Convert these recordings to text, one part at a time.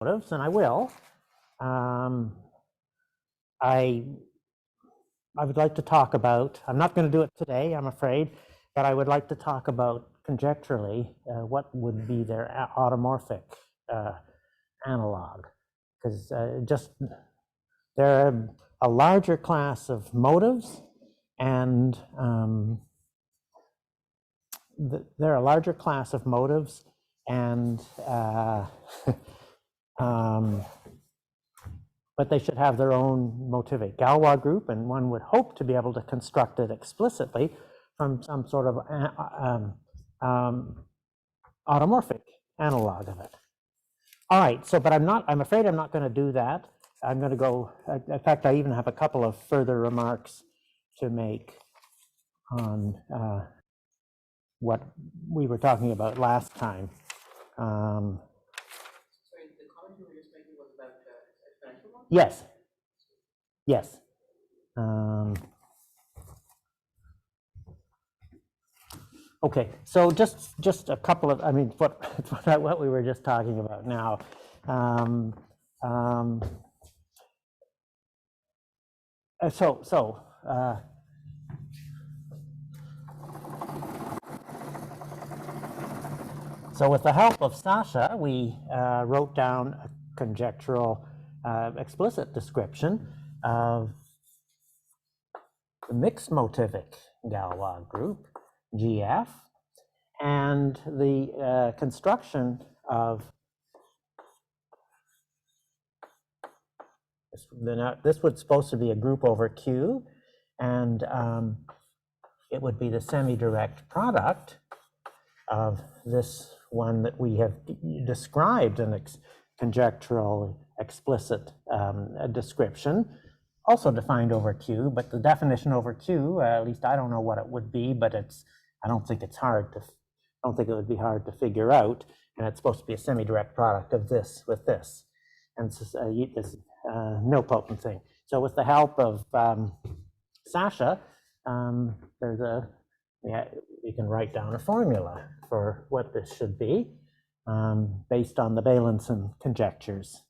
motives, and I will. I would like to talk about, I'm not going to do it today, I'm afraid, but I would like to talk about conjecturally what would be their automorphic analog, because they're a larger class of motives, and they're a larger class of motives, and but they should have their own motivic Galois group, and one would hope to be able to construct it explicitly from some sort of automorphic analog of it. All right, so, but I'm afraid I'm not going to do that. I'm going to go, in fact, I even have a couple of further remarks to make on what we were talking about last time. Sorry, the comment you were just making was about exponential ones? Yes. Yes. Okay, so just a couple of, I mean, what we were just talking about now. So with the help of Sasha, we wrote down a conjectural explicit description of the mixed motivic Galois group, GF, and the construction of this was supposed to be a group over Q, and it would be the semi-direct product of this one that we have described in conjectural explicit description, also defined over Q, but the definition over Q, at least I don't know what it would be, but I don't think it would be hard to figure out, and it's supposed to be a semi-direct product of this with this, and this nilpotent thing. So with the help of Sasha, we can write down a formula for what this should be based on the Bailenson conjectures.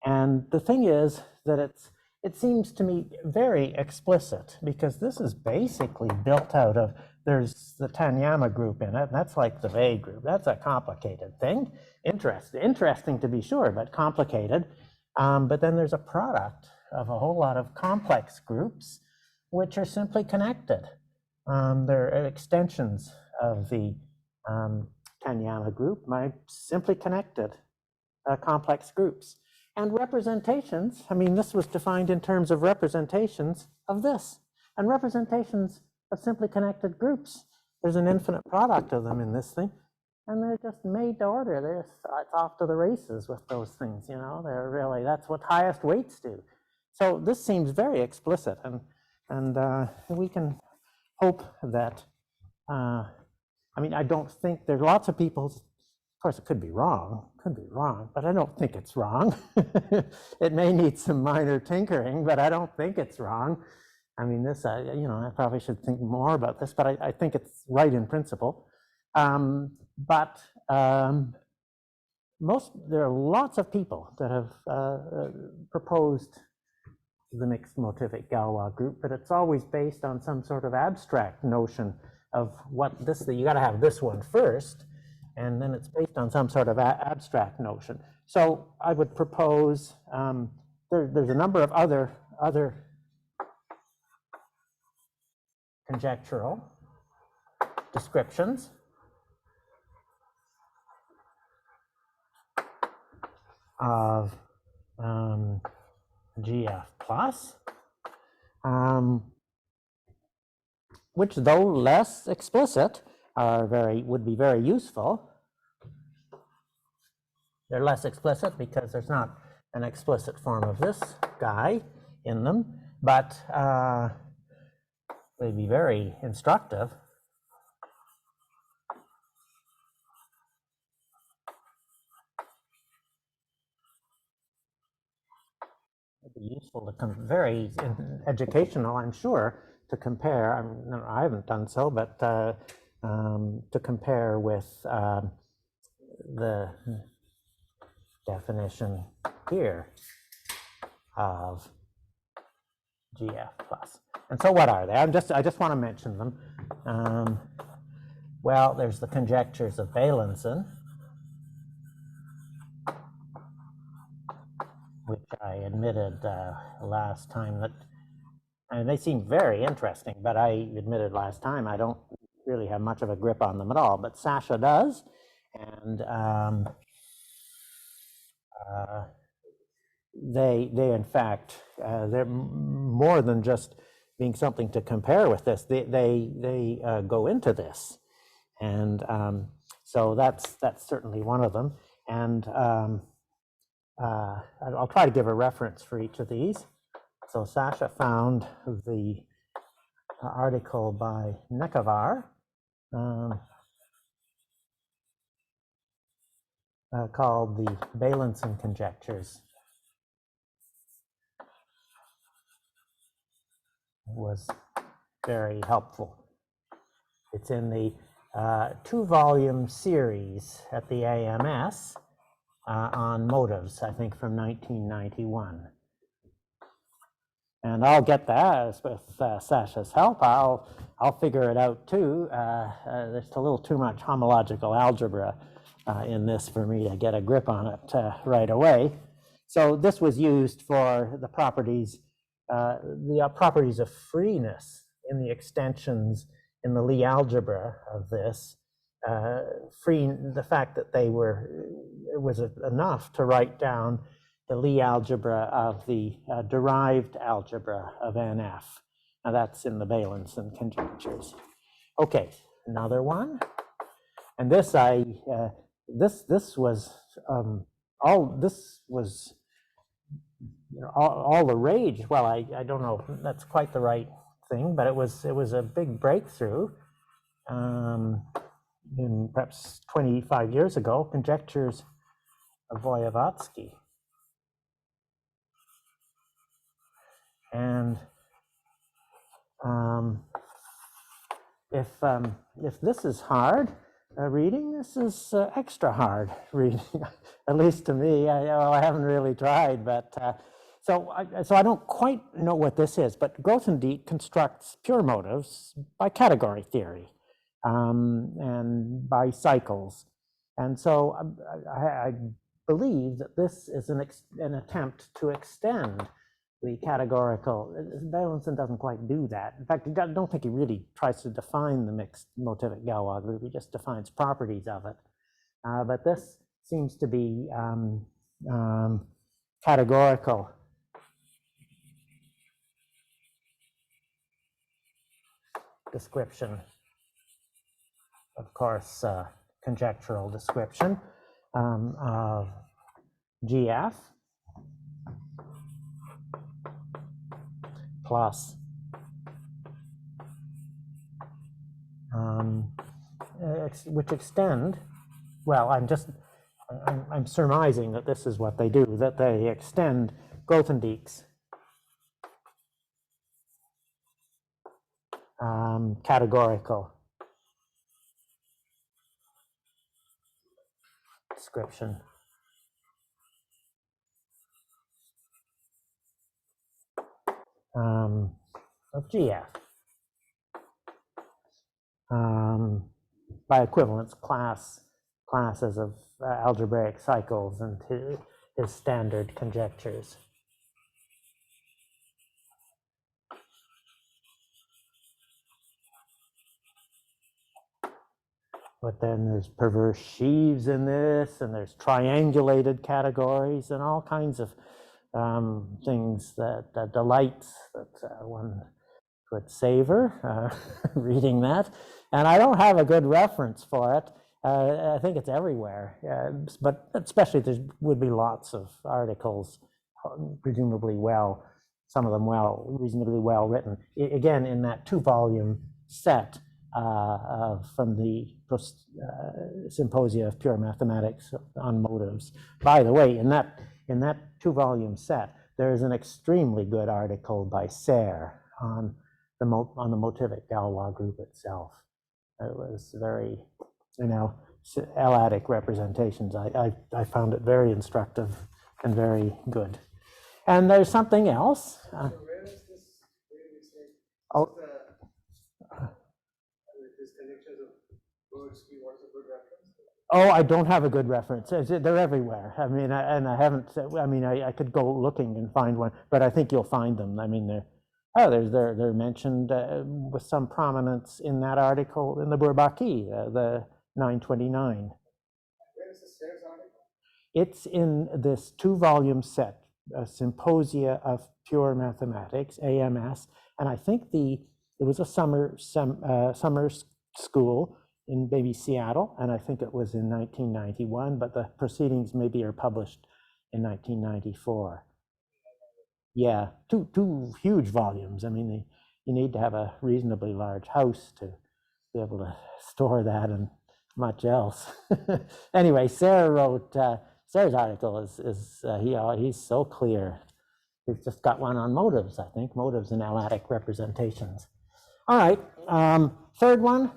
And the thing is that it seems to me very explicit, because this is basically built out of, there's the Tanyama group in it, and that's like the Vey group. That's a complicated thing. Interesting to be sure, but complicated. But then there's a product of a whole lot of complex groups which are simply connected. They're extensions of the Tanyama group, simply connected complex groups. And representations, I mean, this was defined in terms of representations of this, and representations of simply connected groups. There's an infinite product of them in this thing, and they're just made to order. It's off to the races with those things, you know. They're really, that's what highest weights do. So this seems very explicit, and we can hope that, I mean, I don't think, there's lots of people, of course, it could be wrong, but I don't think it's wrong. It may need some minor tinkering, but I don't think it's wrong. I mean, this, you know, I probably should think more about this, but I think it's right in principle. There are lots of people that have proposed the mixed motivic Galois group, but it's always based on some sort of abstract notion of what this, you got to have this one first, and then it's based on some sort of abstract notion. So I would propose, there's a number of other conjectural descriptions of GF plus, which, though less explicit, would be very useful. They're less explicit because there's not an explicit form of this guy in them, but they'd be very instructive. It'd be useful to very educational, I'm sure, to compare. I haven't done so, but to compare with the definition here of GF plus. And so what are they? I just want to mention them. Well, there's the conjectures of Bailenson, which I admitted last time that, and they seem very interesting, but I admitted last time I don't really have much of a grip on them at all, but Sasha does. And they in fact, they're more than just being something to compare with this. They go into this. And so that's certainly one of them. And I'll try to give a reference for each of these. So Sasha found the article by Nekovar called the Bailenson Conjectures. It was very helpful. It's in the 2-volume series at the AMS on motives, I think from 1991. And I'll get that with Sasha's help. I'll figure it out too. There's a little too much homological algebra in this for me to get a grip on it right away. So this was used for the properties of freeness in the extensions in the Lie algebra of this. The fact that it was enough to write down the Lie algebra of the derived algebra of NF. Now that's in the Bailenson conjectures. Okay, another one. And this was all the rage. Well, I don't know if that's quite the right thing, but it was a big breakthrough in perhaps 25 years ago, conjectures of Vojevodsky. And if this is hard reading, this is extra hard reading, at least to me. I haven't really tried, but so I don't quite know what this is. But Grothendieck constructs pure motives by category theory and by cycles, and so I believe that this is an attempt to extend the categorical. Bailenson doesn't quite do that. In fact, I don't think he really tries to define the mixed motivic Galois group. He just defines properties of it. But this seems to be categorical. Description, of course, conjectural description of GF plus which extend, well, I'm surmising that this is what they do, that they extend Grothendieck's categorical description of GF by equivalence classes of algebraic cycles and his standard conjectures. But then there's perverse sheaves in this, and there's triangulated categories and all kinds of things that delights that one could savor reading that. And I don't have a good reference for it. I think it's everywhere, but especially there would be lots of articles, presumably some of them reasonably well written. Again, in that 2-volume set from the Symposia of Pure Mathematics on Motives. By the way, in that 2-volume set, there is an extremely good article by Serre on the motivic Galois group itself. It was very, L-adic representations. I found it very instructive and very good. And there's something else. So where is this, where we say, Oh, this conjectures of words, what's a good reference? oh, I don't have a good reference. They're everywhere. I mean, and I haven't. I mean, I could go looking and find one, but I think you'll find them. I mean, they're mentioned with some prominence in that article in the Bourbaki, the 929. Where is the Sayers article? It's in this 2-volume set, Symposia of Pure Mathematics, AMS, and I think it was a summer school in maybe Seattle, and I think it was in 1991, but the proceedings maybe are published in 1994. Yeah, two huge volumes. I mean, you need to have a reasonably large house to be able to store that and much else. Anyway, Sarah wrote, Sarah's article he's so clear. He's just got one on motives, I think, motives and L-adic representations. All right, third one.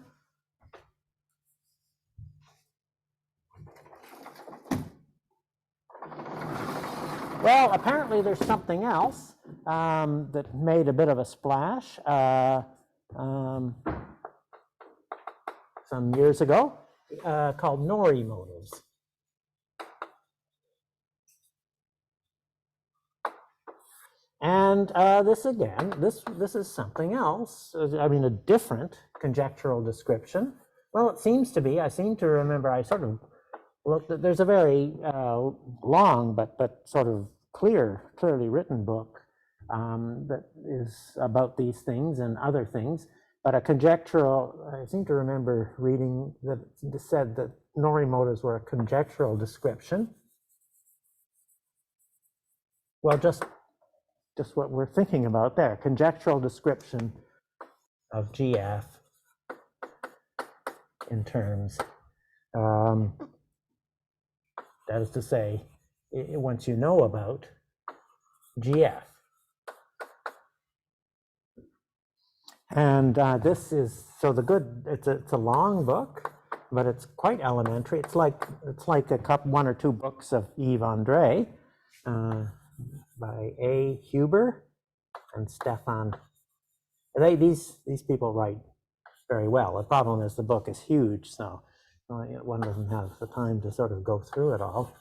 Well, apparently there's something else that made a bit of a splash some years ago called Nori motives. And this again, this is something else. I mean, a different conjectural description. Well, it seems to be. I seem to remember. I sort of looked at. There's a very long but sort of clearly written book that is about these things and other things. But a conjectural. I seem to remember reading that it said that Nori motives were a conjectural description. Well, just what we're thinking about there, conjectural description of GF in terms, that is to say, once you know about GF. And this is, so it's a long book, but it's quite elementary. It's like one or two books of Yves André, by A. Huber and Stefan. These people write very well. The problem is the book is huge, so one doesn't have the time to sort of go through it all.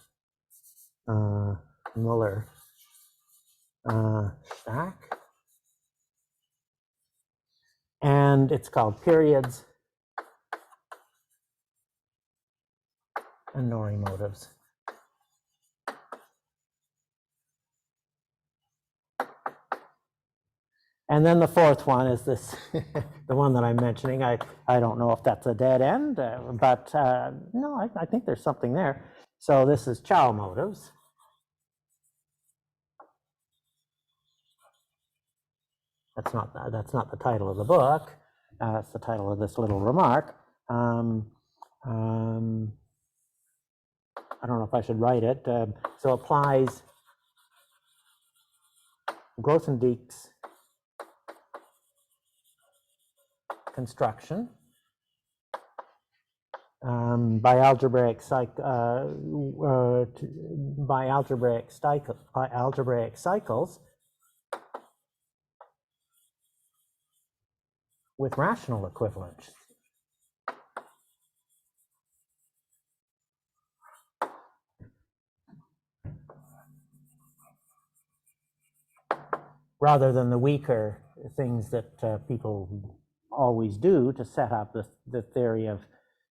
Muller, Stack, and it's called Periods and Nori motives. And then the fourth one is this, the one that I'm mentioning. I don't know if that's a dead end, but no, I think there's something there. So this is Chow motives. That's not the title of the book. That's the title of this little remark. I don't know if I should write it. So applies Grothendieck's construction by algebraic cycles with rational equivalence. Rather than the weaker things that people always do to set up the theory of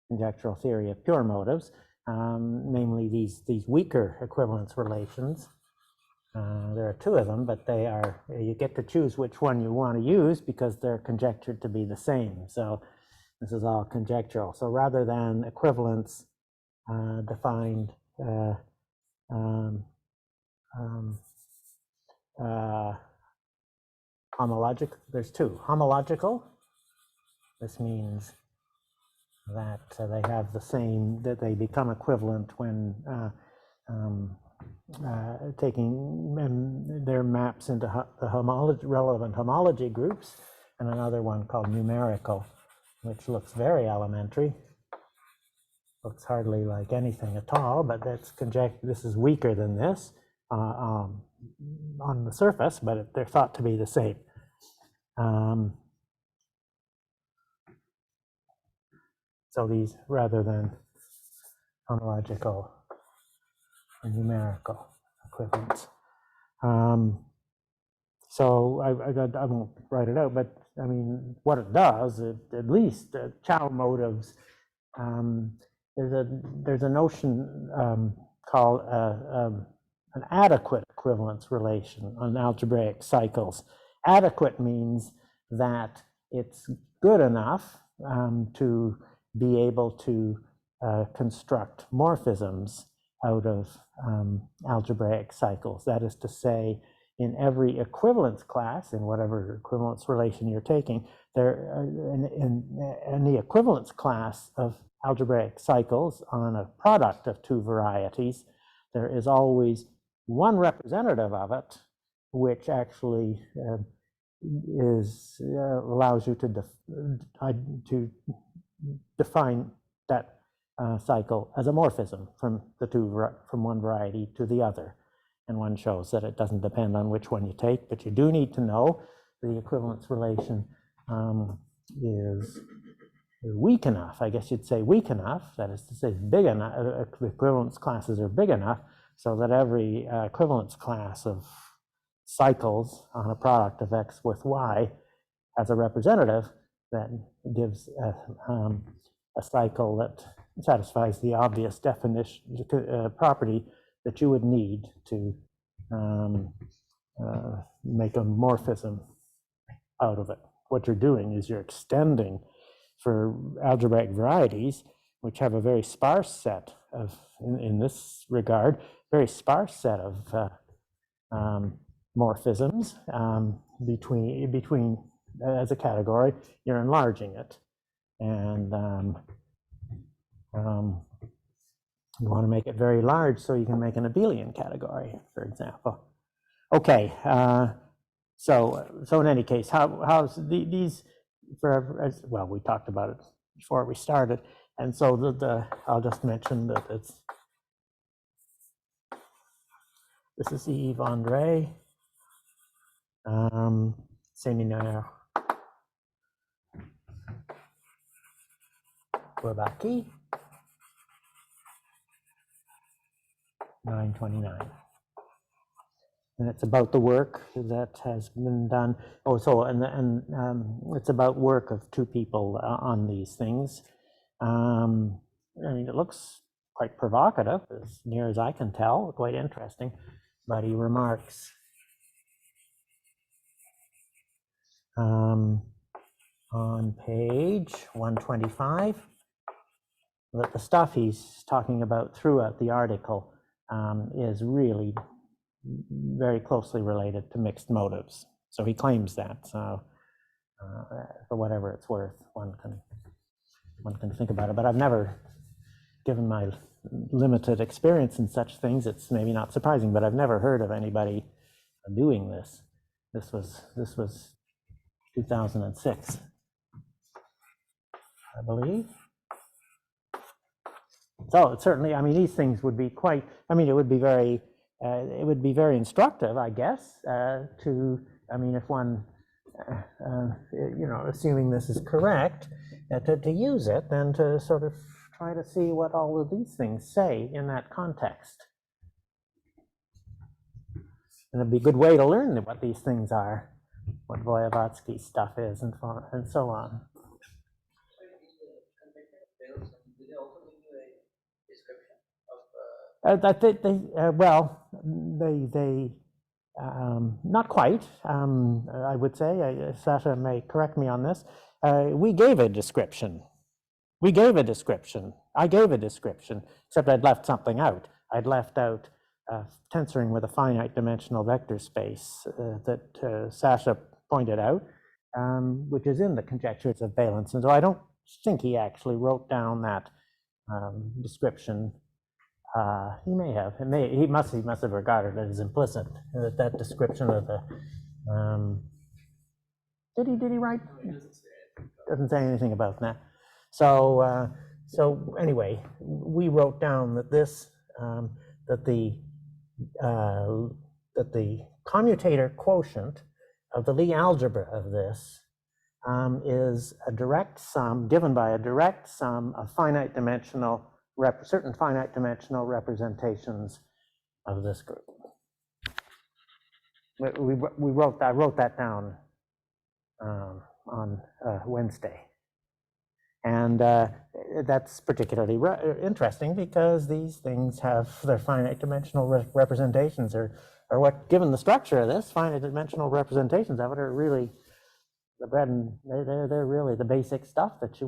conjectural theory of pure motives, namely these weaker equivalence relations. There are two of them, but you get to choose which one you want to use because they're conjectured to be the same. So this is all conjectural. So rather than equivalence defined homological, there's two. Homological, this means that they have the same, that they become equivalent when taking their maps into the relevant homology groups, and another one called numerical, which looks very elementary. looks hardly like anything at all, but that's this is weaker than this on the surface, but they're thought to be the same. So these, rather than chronological or numerical equivalents. So I won't write it out, but I mean, what it does, at least Chow motives, there's a notion called an adequate equivalence relation on algebraic cycles. Adequate means that it's good enough to be able to construct morphisms out of algebraic cycles. That is to say, in every equivalence class, in whatever equivalence relation you're taking, in the equivalence class of algebraic cycles on a product of two varieties, there is always one representative of it, which actually allows you to define that cycle as a morphism from one variety to the other. And one shows that it doesn't depend on which one you take, but you do need to know the equivalence relation is weak enough, I guess you'd say weak enough, that is to say big enough, the equivalence classes are big enough so that every equivalence class of cycles on a product of X with Y has a representative that gives a cycle that satisfies the obvious definition property that you would need to make a morphism out of it. What you're doing is you're extending for algebraic varieties, which have a very sparse set of, in this regard, very sparse set of morphisms between as a category. You're enlarging it, and you want to make it very large so you can make an abelian category, for example. Okay, so in any case, how's these, well, we talked about it before we started, and so I'll just mention that this is Yves André, Séminaire Bourbaki, 929. And it's about the work that has been done. Oh, so and it's about work of two people on these things. I mean, it looks quite provocative, as near as I can tell, quite interesting. But he remarks on page 125 that the stuff he's talking about throughout the article is really very closely related to mixed motives. So he claims that. So for whatever it's worth, one can think about it. But I've never, given my limited experience in such things, it's maybe not surprising, but I've never heard of anybody doing this. This was 2006, I believe. So it certainly, I mean, these things would be quite, I mean, it would be very instructive, I guess, I mean, if one, you know, assuming this is correct, to use it, then to sort of try to see what all of these things say in that context. And it'd be a good way to learn what these things are, what Vojevodsky's stuff is, and so on. Well, they not quite. I would say, Sasha may correct me on this. We gave a description. I gave a description, except I'd left something out. I'd left out tensoring with a finite dimensional vector space that Sasha pointed out, which is in the conjectures of valence. And so I don't think he actually wrote down that description. He may have. He must have regarded it as implicit. That description of the. Did he write? Doesn't say anything about that. So So anyway, we wrote down that this, that the commutator quotient of the Lie algebra of this is a direct sum given by a direct sum of finite dimensional, certain finite dimensional representations of this group. I wrote that down on Wednesday. And that's particularly interesting because these things have their finite dimensional representations, or what, given the structure of this, finite dimensional representations of it are really the bread and they're really the basic stuff that you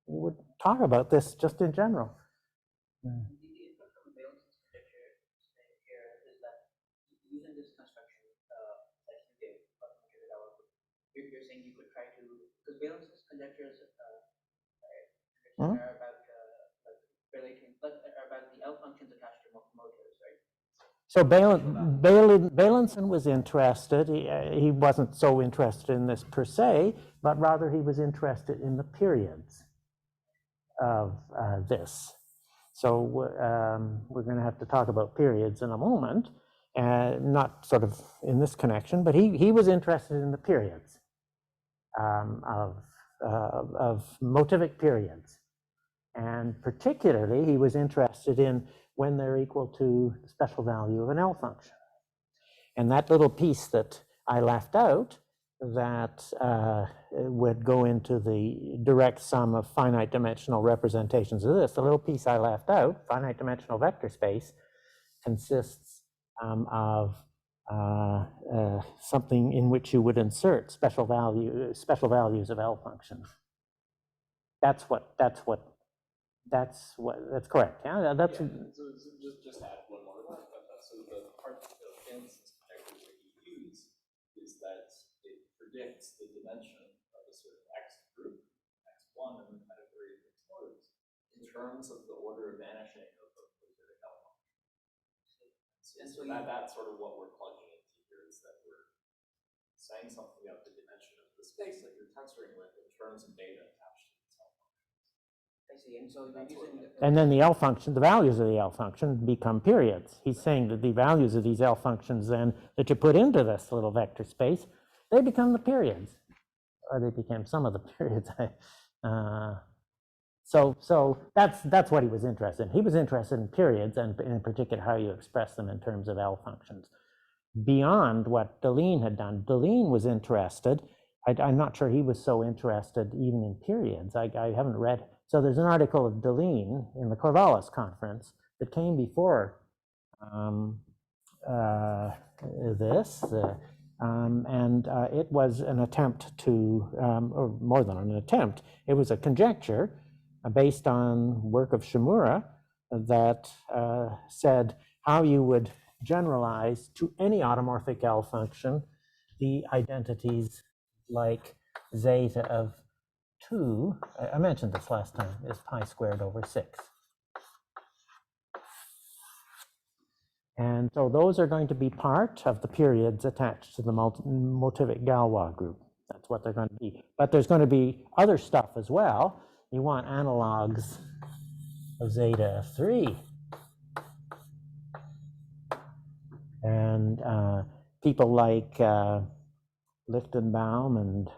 would talk about this just in general. The input from Valence's conjecture here is that using this construction that you gave, you're saying you could try to, because Valence's conjectures are about relating, are about the L functions attached to motors, right? So Valenson was interested, he wasn't so interested in this per se, but rather he was interested in the periods of this. So we're going to have to talk about periods in a moment, not sort of in this connection, but he was interested in the periods of motivic periods. And particularly, he was interested in when they're equal to the special value of an L function. And that little piece that I left out that would go into the direct sum of finite dimensional representations of this, the little piece I left out, finite dimensional vector space, consists of something in which you would insert special values of L functions. That's correct. Yeah, that's. Yeah, so just add one more line about that. So the part of Valence's conjecture that you use is that it predicts the dimension of a certain X group, X1, and the category of mixed motives in terms of the order of vanishing of the specific element. And so that's sort of what we're plugging into here, is that we're saying something about the dimension of the space that you're tensoring with in terms of data attached to these L functions. I see, and so you're using And then the L function, the values of the L function become periods. He's saying that the values of these L functions then that you put into this little vector space, they become the periods, or they became some of the periods. So that's what he was interested in. He was interested in periods, and in particular how you express them in terms of L functions. Beyond what Deligne had done, Deligne was interested. I'm not sure he was so interested even in periods. I haven't read. So there's an article of Deligne in the Corvallis conference that came before this, and it was an attempt to, or more than an attempt, it was a conjecture based on work of Shimura that said how you would generalize to any automorphic L function the identities like zeta of 2, I mentioned this last time, is pi squared over 6. And so those are going to be part of the periods attached to the motivic Galois group. That's what they're going to be. But there's going to be other stuff as well. You want analogs of zeta of 3. And people like Lichtenbaum and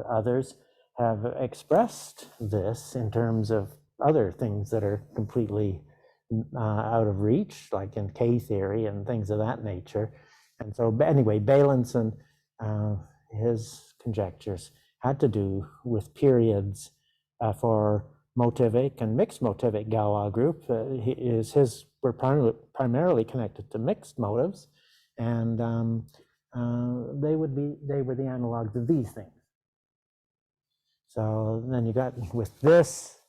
others have expressed this in terms of other things that are completely out of reach, like in K theory and things of that nature. And so anyway, Valenson, his conjectures had to do with periods for motivic and mixed motivic Galois group. His were primarily connected to mixed motives, and they were the analogs of these things. So then you got, with this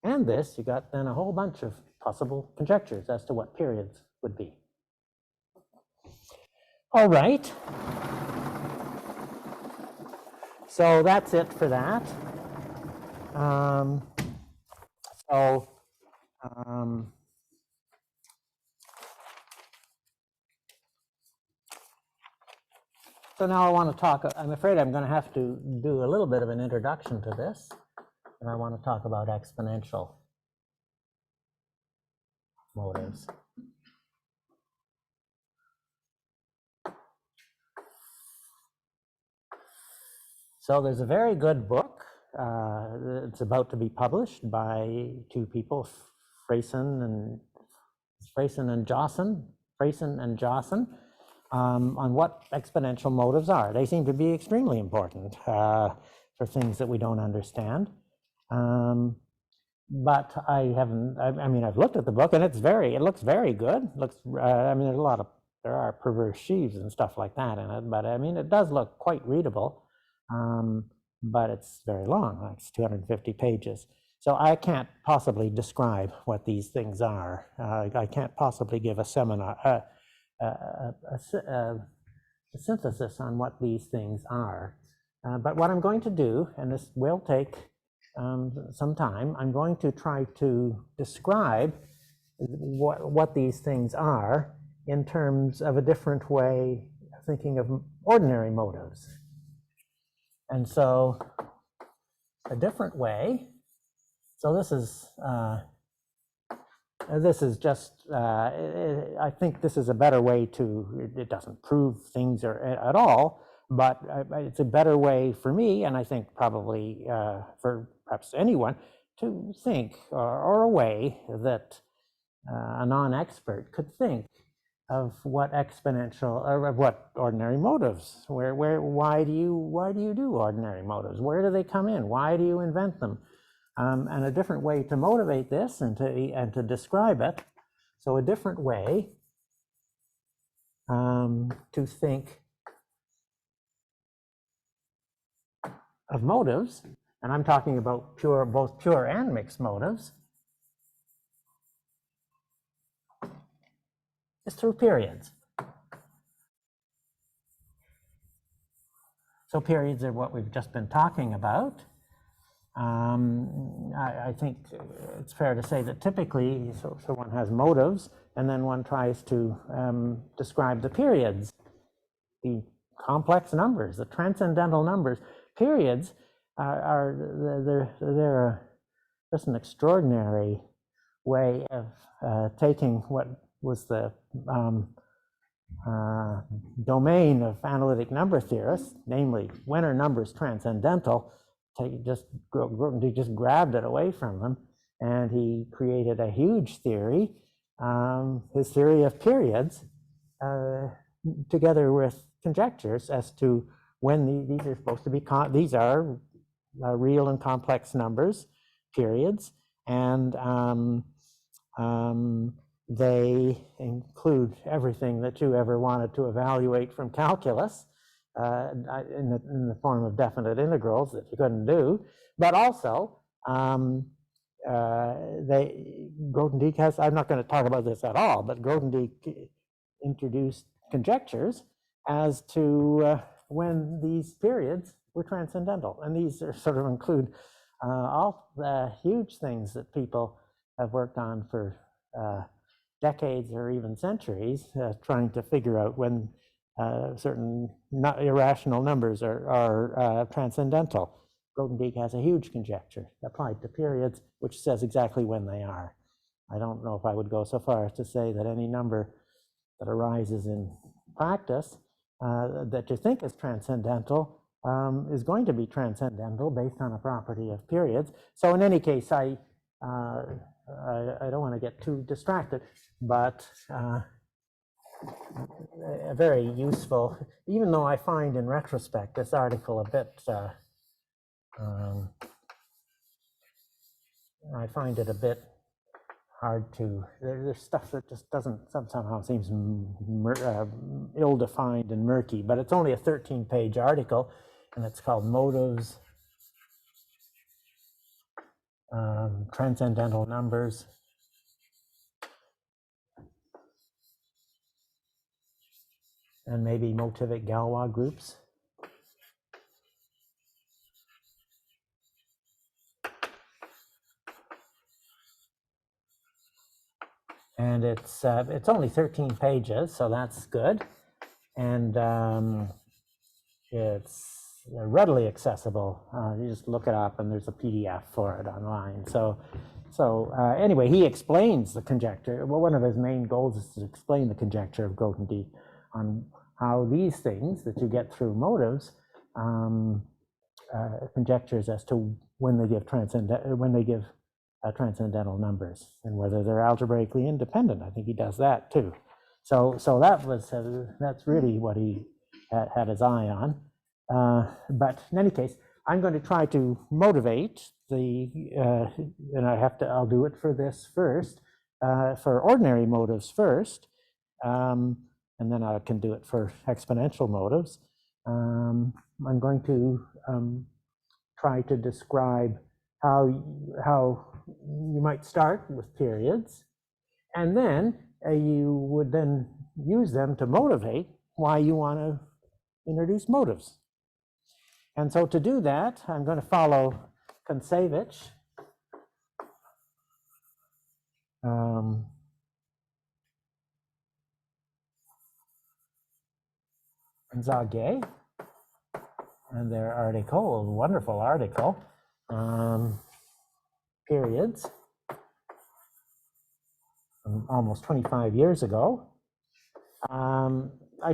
and this, you got then a whole bunch of possible conjectures as to what periods would be. All right. So that's it for that. So now I want to talk, I'm afraid I'm going to have to do a little bit of an introduction to this, and I want to talk about exponential motives. So there's a very good book. It's about to be published by two people, Freyson and Jawson, on what exponential motives are. They seem to be extremely important for things that we don't understand. But I haven't, I mean, I've looked at the book and it looks very good. I mean, there are perverse sheaves and stuff like that in it, but I mean, it does look quite readable. But it's very long, like it's 250 pages. So I can't possibly describe what these things are. I can't possibly give a seminar, a synthesis on what these things are. But what I'm going to do, and this will take some time, I'm going to try to describe what these things are in terms of a different way of thinking of ordinary motives. And so a different way, so this is just, I think this is a better way to, it doesn't prove things at all, but it's a better way for me, and I think probably for perhaps anyone, to think, or a way that a non-expert could think of what exponential, or of what ordinary motives, why do you do ordinary motives? Where do they come in? Why do you invent them? And a different way to motivate this and to describe it. So a different way to think of motives, and I'm talking about both pure and mixed motives, is through periods. So periods are what we've just been talking about. I think it's fair to say that typically, so one has motives, and then one tries to describe the periods, the complex numbers, the transcendental numbers. Periods they're just an extraordinary way of taking what was the domain of analytic number theorists, namely when are numbers transcendental. He just grabbed it away from them, and he created a huge theory, his theory of periods, together with conjectures as to when these are supposed to be, these are real and complex numbers, periods, and they include everything that you ever wanted to evaluate from calculus, in the form of definite integrals that you couldn't do, but also Grothendieck has, I'm not going to talk about this at all, but Grothendieck introduced conjectures as to when these periods were transcendental, and these sort of include all the huge things that people have worked on for decades or even centuries, trying to figure out when certain irrational numbers are transcendental. Grothendieck has a huge conjecture applied to periods, which says exactly when they are. I don't know if I would go so far as to say that any number that arises in practice that you think is transcendental is going to be transcendental based on a property of periods. So in any case, I don't want to get too distracted, but very useful, even though I find in retrospect this article a bit, I find it a bit hard to, there's stuff that just doesn't, somehow seems ill-defined and murky, but it's only a 13-page article, and it's called Motives, Transcendental Numbers. And maybe motivic Galois groups. And it's only 13 pages, so that's good. And it's readily accessible. You just look it up, and there's a PDF for it online. So Anyway, he explains the conjecture. Well, one of his main goals is to explain the conjecture of Grothendieck on how these things that you get through motives, conjectures as to when they give transcendental numbers and whether they're algebraically independent. I think he does that too. So that's really what he had his eye on. But in any case, I'm going to try to motivate and I'll do it for this first, for ordinary motives first, and then I can do it for exponential motives. I'm going to try to describe how you might start with periods, and then you would then use them to motivate why you want to introduce motives. And so to do that, I'm going to follow Kontsevich, and Zage, and their article, a wonderful article, periods, almost 25 years ago. I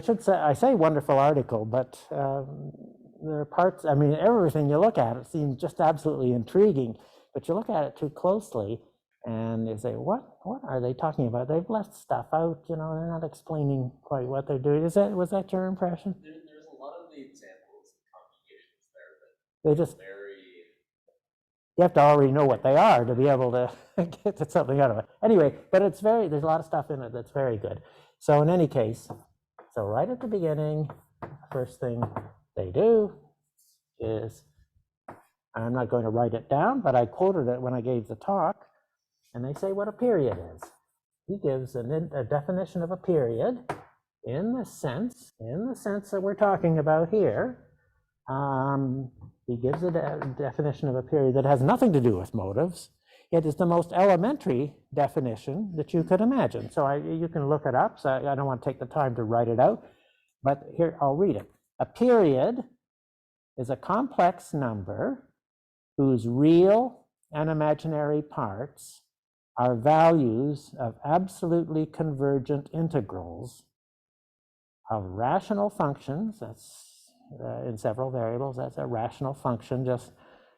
say wonderful article, but there are parts, I mean, everything you look at, it seems just absolutely intriguing, but you look at it too closely and you say, what are they talking about? They've left stuff out, they're not explaining quite what they're doing. Was that your impression? There's a lot of the examples and computations there that they just very. You have to already know what they are to be able to get something out of it. Anyway, but there's a lot of stuff in it that's very good. So in any case, so right at the beginning, first thing they do is, I'm not going to write it down, but I quoted it when I gave the talk, and they say what a period is. He gives a definition of a period in the sense that we're talking about here. He gives a definition of a period that has nothing to do with motives. It is the most elementary definition that you could imagine. So you can look it up. So I don't want to take the time to write it out, but here, I'll read it. A period is a complex number whose real and imaginary parts are values of absolutely convergent integrals of rational functions. That's in several variables. That's a rational function. Just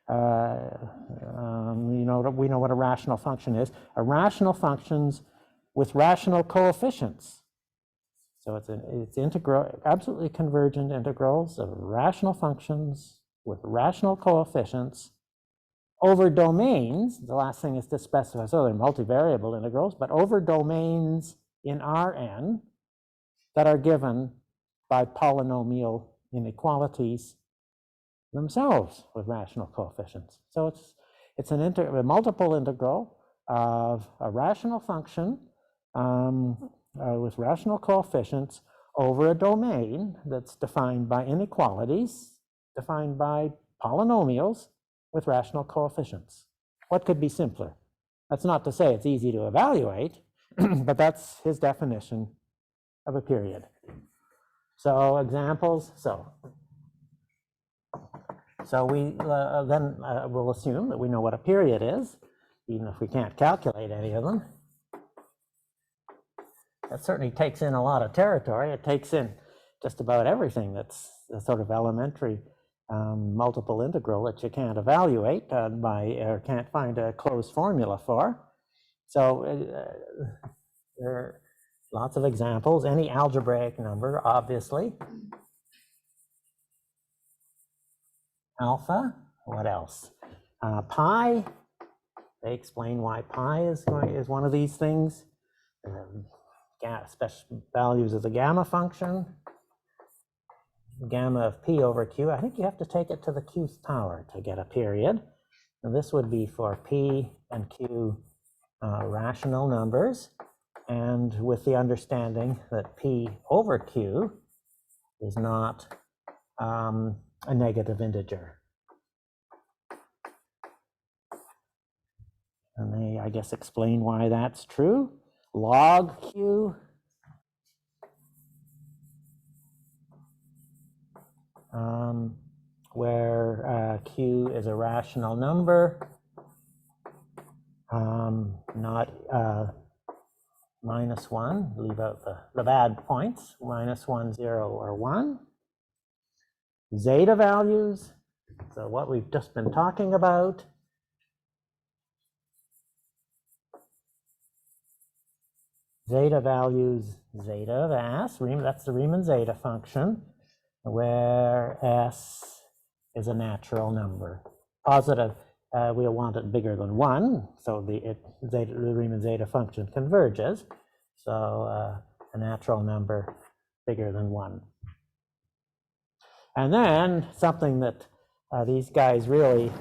we know what a rational function is. A rational functions with rational coefficients. So it's integral, absolutely convergent integrals of rational functions with rational coefficients over domains. The last thing is to specify, so they're multivariable integrals, but over domains in Rn that are given by polynomial inequalities themselves with rational coefficients. So it's a multiple integral of a rational function with rational coefficients over a domain that's defined by inequalities, defined by polynomials with rational coefficients. What could be simpler? That's not to say it's easy to evaluate, but that's his definition of a period. So examples, so we then we'll assume that we know what a period is, even if we can't calculate any of them. That certainly takes in a lot of territory. It takes in just about everything that's a sort of elementary multiple integral that you can't evaluate or can't find a closed formula for. So there are lots of examples. Any algebraic number, obviously. Alpha, what else? Pi, they explain why pi is one of these things. Special values of the gamma function. Gamma of p over q. I think you have to take it to the qth power to get a period. And this would be for p and q rational numbers, and with the understanding that p over q is not a negative integer. And they, I guess, explain why that's true. Log q, where q is a rational number, not -1, leave out the bad points, -1, 0, or 1. Zeta values, so what we've just been talking about. Zeta values, zeta of S, that's the Riemann zeta function, where S is a natural number. Positive, we'll want it bigger than 1, so the Riemann zeta function converges. So a natural number bigger than 1. And then something that these guys really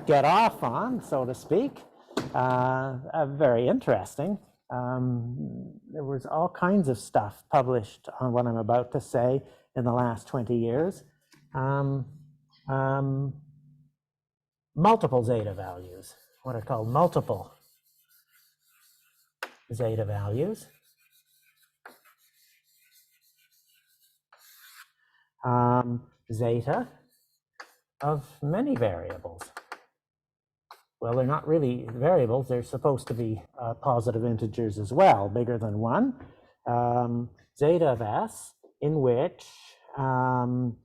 get off on, so to speak, very interesting. There was all kinds of stuff published on what I'm about to say in the last 20 years. Multiple zeta values, what are called multiple zeta values. Zeta of many variables. Well, they're not really variables. They're supposed to be positive integers as well, bigger than 1. Zeta of S, in which, well,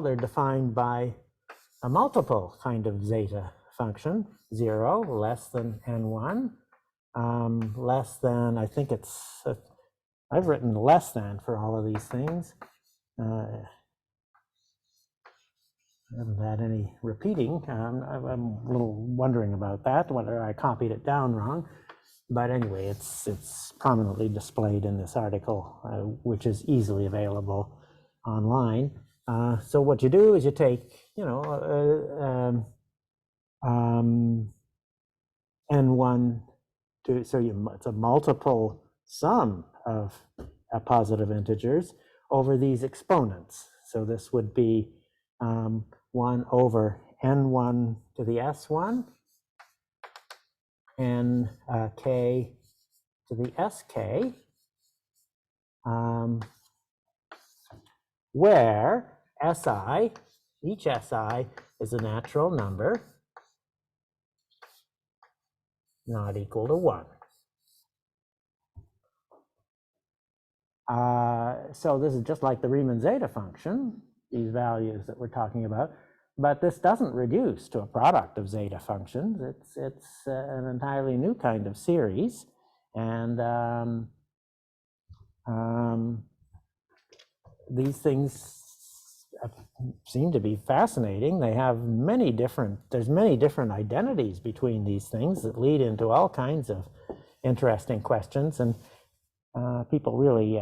they're defined by a multiple kind of zeta function, 0, less than n1, less than, I think it's, I've written less than for all of these things. I haven't had any repeating. I'm a little wondering about that, whether I copied it down wrong. But anyway, it's prominently displayed in this article, which is easily available online. So what you do is you take, you know, n1 to, so it's a multiple sum of positive integers over these exponents. So this would be 1 over n1 to the s1, n k to the sk, where si, each si is a natural number not equal to 1. So this is just like the Riemann zeta function, these values that we're talking about, but this doesn't reduce to a product of zeta functions. It's an entirely new kind of series, and these things seem to be fascinating. They have there's many different identities between these things that lead into all kinds of interesting questions, and people really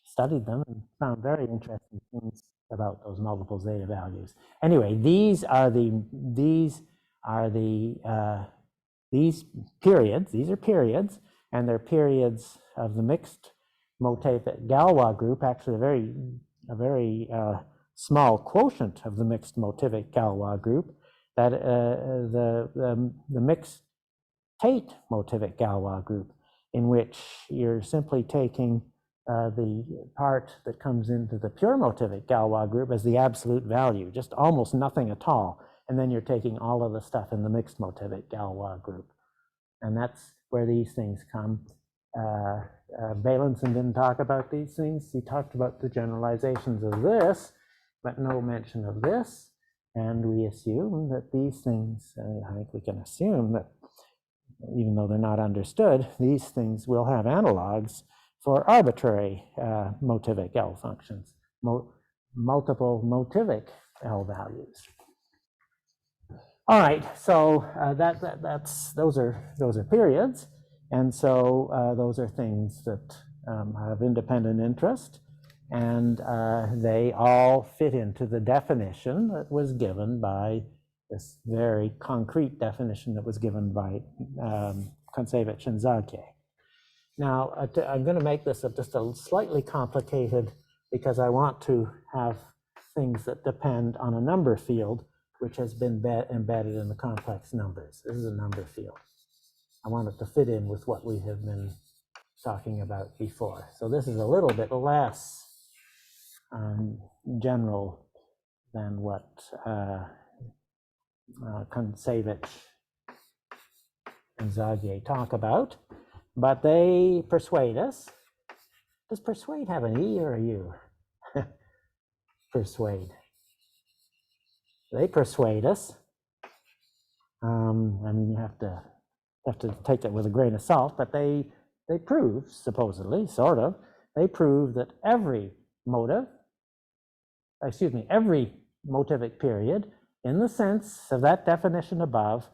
studied them and found very interesting things about those multiple zeta values. Anyway, these periods, these are periods, and they're periods of the mixed motivic Galois group, actually a very small quotient of the mixed motivic Galois group, that the mixed Tate motivic Galois group, in which you're simply taking the part that comes into the pure motivic Galois group as the absolute value, just almost nothing at all, and then you're taking all of the stuff in the mixed motivic Galois group. And that's where these things come. Valenson didn't talk about these things. He talked about the generalizations of this, but no mention of this. And we assume that these things, I think we can assume that even though they're not understood, these things will have analogs for arbitrary motivic L functions, multiple motivic L values. All right, so those are periods, and so those are things that have independent interest, and they all fit into the definition that was given by this very concrete definition that was given by Kontsevich and Zadkier. Now, I'm going to make this just a slightly complicated because I want to have things that depend on a number field which has been embedded in the complex numbers. This is a number field. I want it to fit in with what we have been talking about before. So this is a little bit less general than what Kontsevich and Zagier talk about, but they persuade us. Does persuade have an E or a U? Persuade. They persuade us. I mean, you have to take that with a grain of salt, but they prove, supposedly, sort of, they prove that every motivic period, in the sense of that definition above,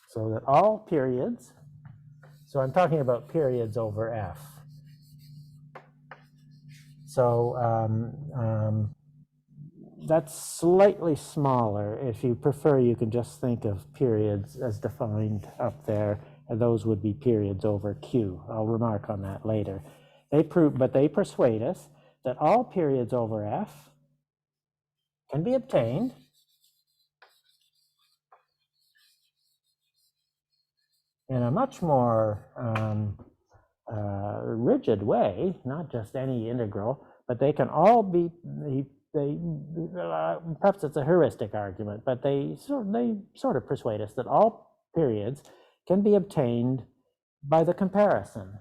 so that all periods, so I'm talking about periods over F. So that's slightly smaller. If you prefer, you can just think of periods as defined up there, and those would be periods over Q. I'll remark on that later. But they persuade us that all periods over F can be obtained in a much more rigid way, not just any integral, but they can all be, perhaps it's a heuristic argument, but they sort of persuade us that all periods can be obtained by the comparison.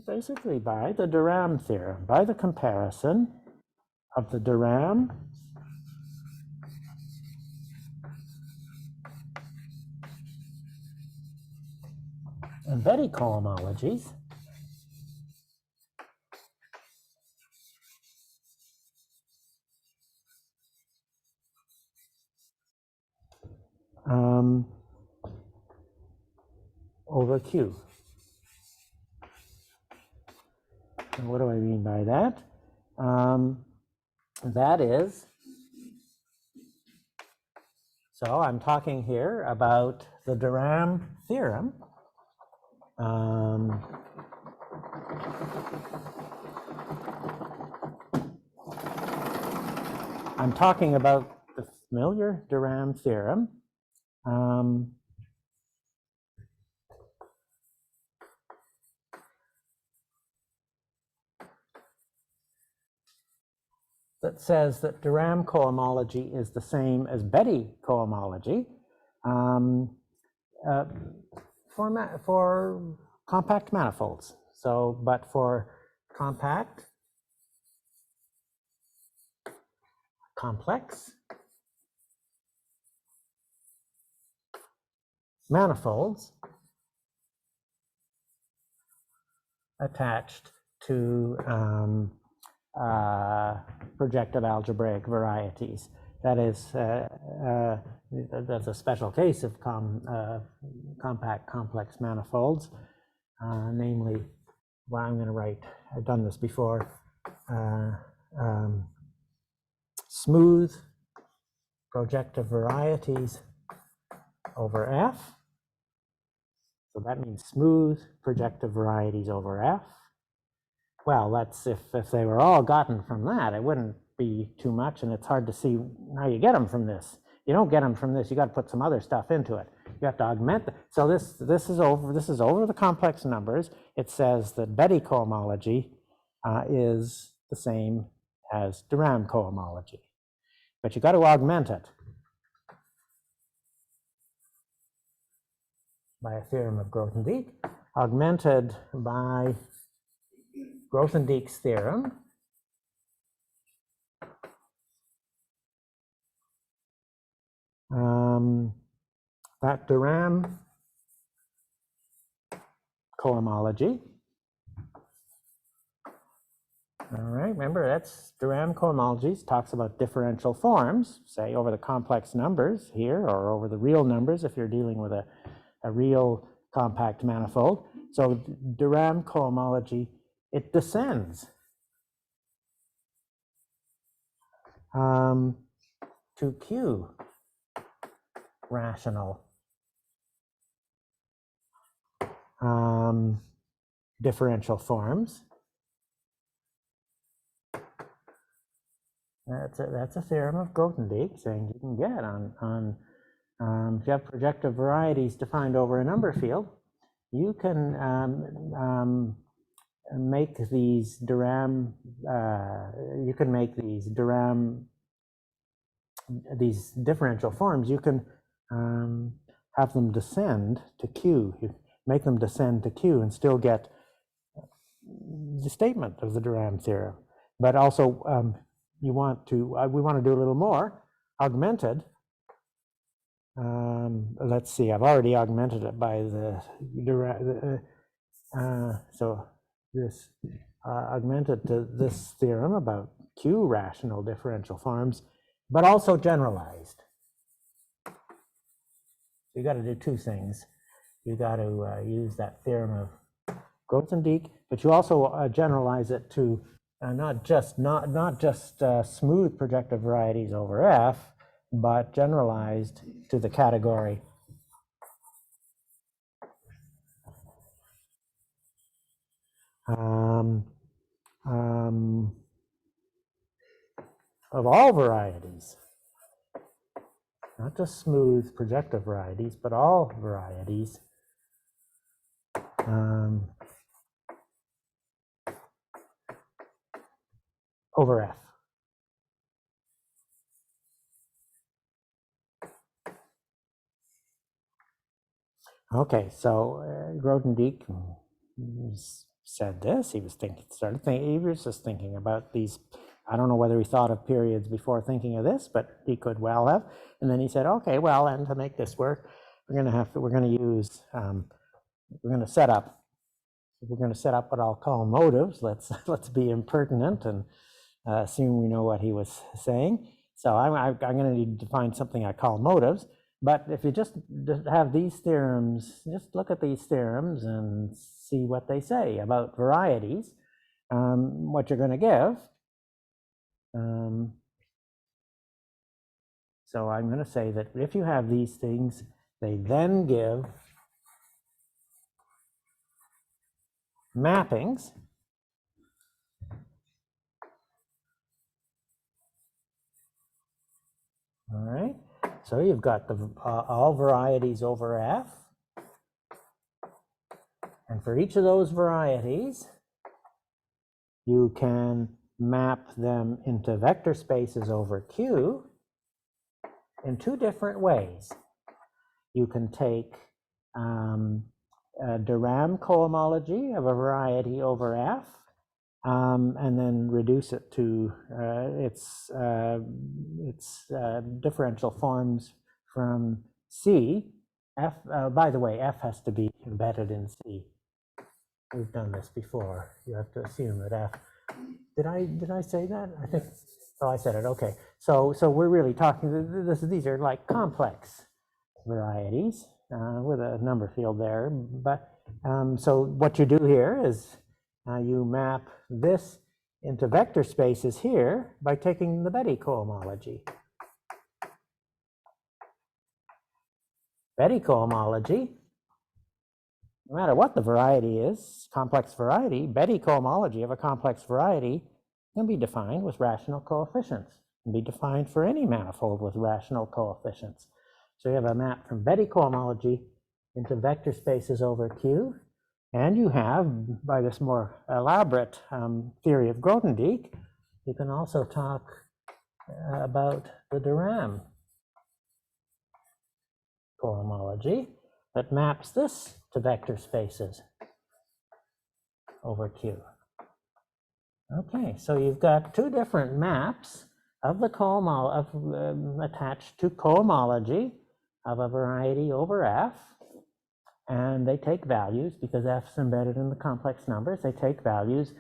Basically by the de Rham theorem, by the comparison of the de Rham and Betti cohomologies over Q. And what do I mean by that? That is, so I'm talking here about the de Rham theorem. I'm talking about the familiar de Rham theorem. That says that de Rham cohomology is the same as Betti cohomology for compact manifolds. So, but for compact, complex manifolds attached to projective algebraic varieties. That is, that's a special case of compact complex manifolds, namely, well, I'm going to write, I've done this before, smooth projective varieties over F. So that means smooth projective varieties over F. Well, that's if they were all gotten from that, it wouldn't be too much, and it's hard to see how you get them from this. You don't get them from this. You got to put some other stuff into it. You have to augment. So this is over the complex numbers. It says that Betti cohomology is the same as de Rham cohomology, but you got to augment it by a theorem of Grothendieck, augmented by Grothendieck's theorem. That de Rham cohomology. All right, remember that's de Rham cohomologies, talks about differential forms, say over the complex numbers here, or over the real numbers if you're dealing with a real compact manifold. So de Rham cohomology, it descends to Q rational differential forms. That's a theorem of Grothendieck saying you can get on if you have projective varieties defined over a number field, you can make these Durham, these differential forms, you can have them descend to Q. You make them descend to Q and still get the statement of the Durham theorem. But also, we want to do a little more augmented. Let's see, I've already augmented it by so this augmented to this theorem about Q rational differential forms, but also generalized. You got to do two things. You got to use that theorem of Grothendieck, but you also generalize it to not just smooth projective varieties over F, but generalized to the category of all varieties, not just smooth projective varieties, but all varieties over F. Okay, so Grothendieck said this. He was just thinking about these. I don't know whether he thought of periods before thinking of this, but he could well have. And then he said, okay, well, and to make this work, we're going to set up what I'll call motives. Let's be impertinent and assume we know what he was saying. So I'm going to need to define something I call motives. But if you just have these theorems, just look at these theorems and see what they say about varieties, what you're going to give. So I'm going to say that if you have these things, they then give mappings. All right. So you've got the all varieties over F. And for each of those varieties, you can map them into vector spaces over Q in two different ways. You can take a Durham cohomology of a variety over F and then reduce it to its differential forms from C. F, by the way, F has to be embedded in C. We've done this before. You have to assume that F. Did I say that? I think. Oh, I said it. Okay. So we're really talking. These are like complex varieties with a number field there. But so what you do here is you map this into vector spaces here by taking the Betti cohomology. Betti cohomology, no matter what the variety is, complex variety, Betti cohomology of a complex variety can be defined with rational coefficients. Can be defined for any manifold with rational coefficients. So you have a map from Betti cohomology into vector spaces over Q, and you have, by this more elaborate theory of Grothendieck, you can also talk about the Durham cohomology that maps this to vector spaces over Q. Okay, so you've got two different maps of the attached to cohomology of a variety over F, and they take values because F's embedded in the complex numbers. They take values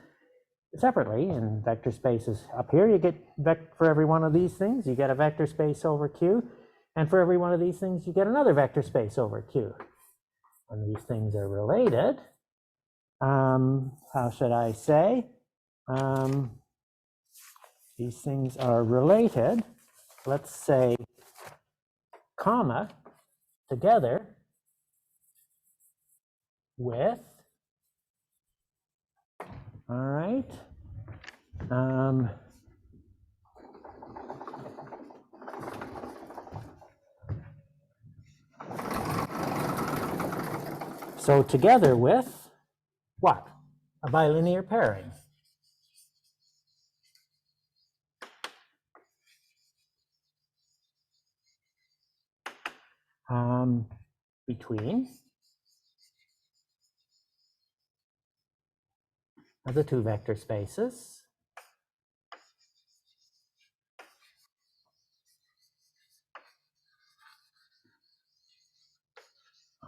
separately in vector spaces. Up here, you get for every one of these things, you get a vector space over Q, and for every one of these things, you get another vector space over Q. And these things are related. How should I say? These things are related, let's say, comma, together with, all right, So together with what? A bilinear pairing. Between the two vector spaces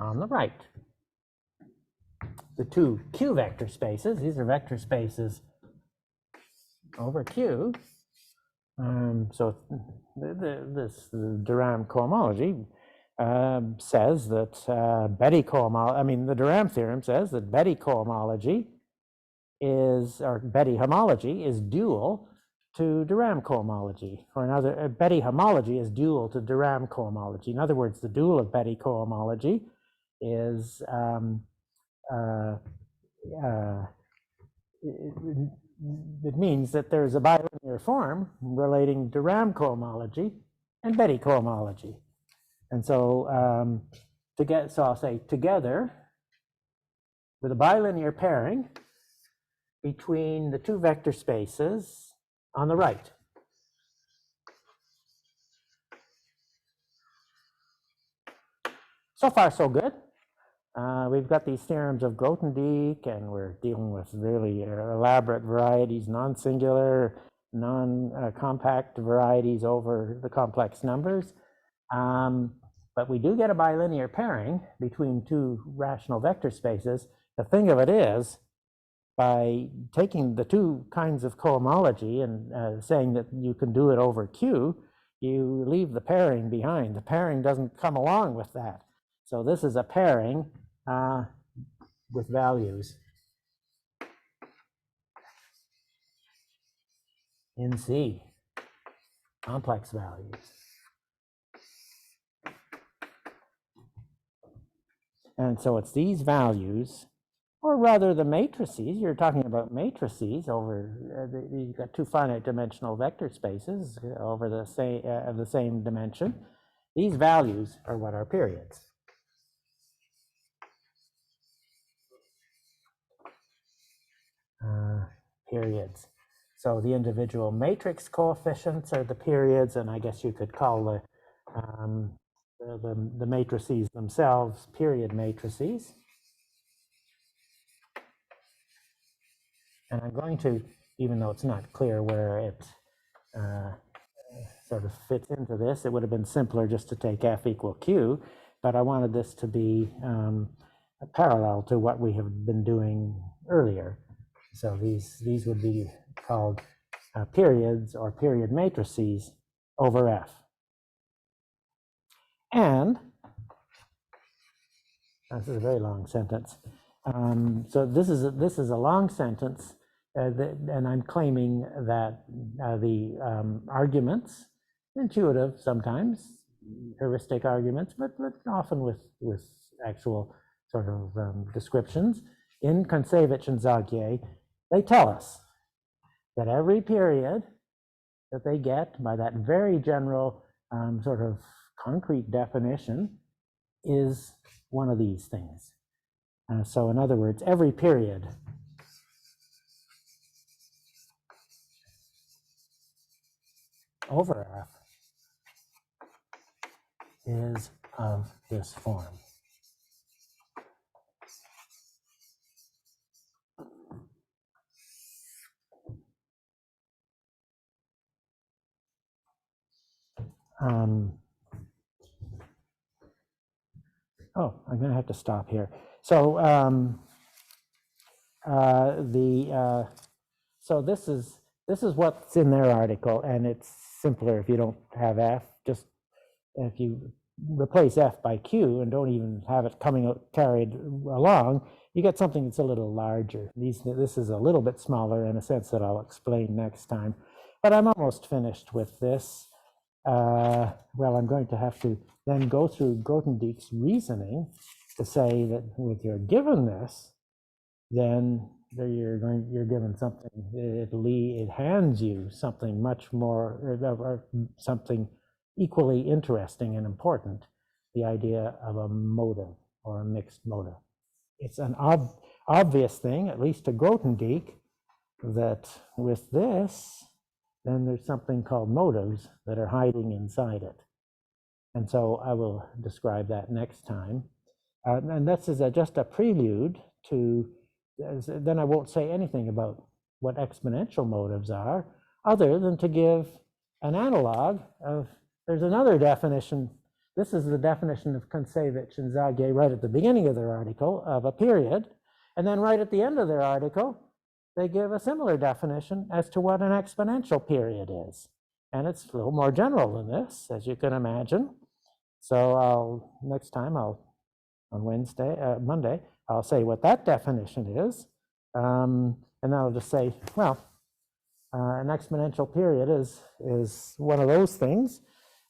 on the right. The two Q vector spaces, these are vector spaces over Q. So this Durham cohomology says that Betty cohomology, the Durham theorem says that Betty cohomology is, or Betty homology is dual to Durham cohomology. Or another, Betty homology is dual to Durham cohomology. In other words, the dual of Betty cohomology is it means that there's a bilinear form relating Durham cohomology and Betty cohomology. And so so I'll say together with a bilinear pairing between the two vector spaces on the right. So far, so good. We've got these theorems of Grothendieck, and we're dealing with really elaborate varieties, non-singular, non-compact varieties over the complex numbers. But we do get a bilinear pairing between two rational vector spaces. The thing of it is, by taking the two kinds of cohomology and saying that you can do it over Q, you leave the pairing behind. The pairing doesn't come along with that. So this is a pairing with values in C, complex values. And so it's these values, or rather the matrices. You're talking about matrices over, you've got two finite dimensional vector spaces over the same dimension. These values are what are periods. Periods. So the individual matrix coefficients are the periods, and I guess you could call the matrices themselves period matrices. And I'm going to, even though it's not clear where it sort of fits into this, it would have been simpler just to take F equal Q, but I wanted this to be parallel to what we have been doing earlier. So these would be called periods or period matrices over F. And this is a very long sentence. So this is a long sentence, and I'm claiming that the arguments, intuitive sometimes, heuristic arguments, but often with actual sort of descriptions in Kontsevich and Zagier, they tell us that every period that they get by that very general sort of concrete definition is one of these things. So in other words, every period over F is of this form. I'm going to have to stop here. So so this is what's in their article, and it's simpler if you don't have F. Just if you replace F by Q and don't even have it carried along, you get something that's a little larger. This is a little bit smaller in a sense that I'll explain next time. But I'm almost finished with this. Well, I'm going to have to then go through Grothendieck's reasoning to say that if you're given this, then you're given something. It hands you something much more, or something equally interesting and important: the idea of a motive or a mixed motive. it's an obvious thing, at least to Grothendieck, that with this, then there's something called motives that are hiding inside it. And so I will describe that next time. And this is just a prelude to, then I won't say anything about what exponential motives are, other than to give an analog of, there's another definition. This is the definition of Kontsevich and Zage right at the beginning of their article of a period. And then right at the end of their article, they give a similar definition as to what an exponential period is. And it's a little more general than this, as you can imagine. So next time on Monday, I'll say what that definition is. And then I'll just say, well, an exponential period is one of those things.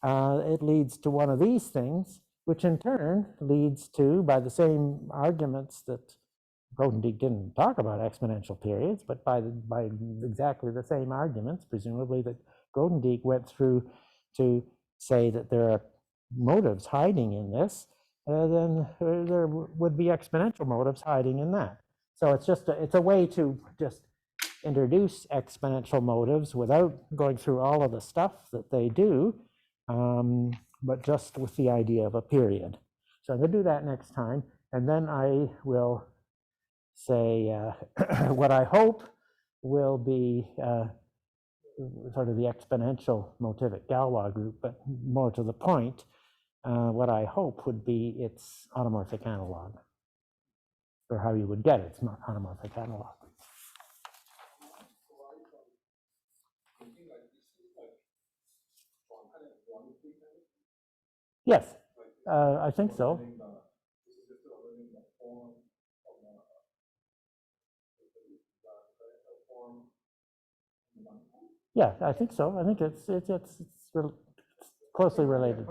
It leads to one of these things, which in turn leads to, by the same arguments that Grothendieck didn't talk about exponential periods, but by exactly the same arguments, presumably, that Grothendieck went through to say that there are motives hiding in this, then there would be exponential motives hiding in that. So it's a way to just introduce exponential motives without going through all of the stuff that they do, but just with the idea of a period. So I'm going to do that next time, and then I will say what I hope will be sort of the exponential motivic Galois group, but more to the point, what I hope would be its automorphic analog, or how you would get its automorphic analog. Yes, I think so. Yeah, I think so. I think it's closely related.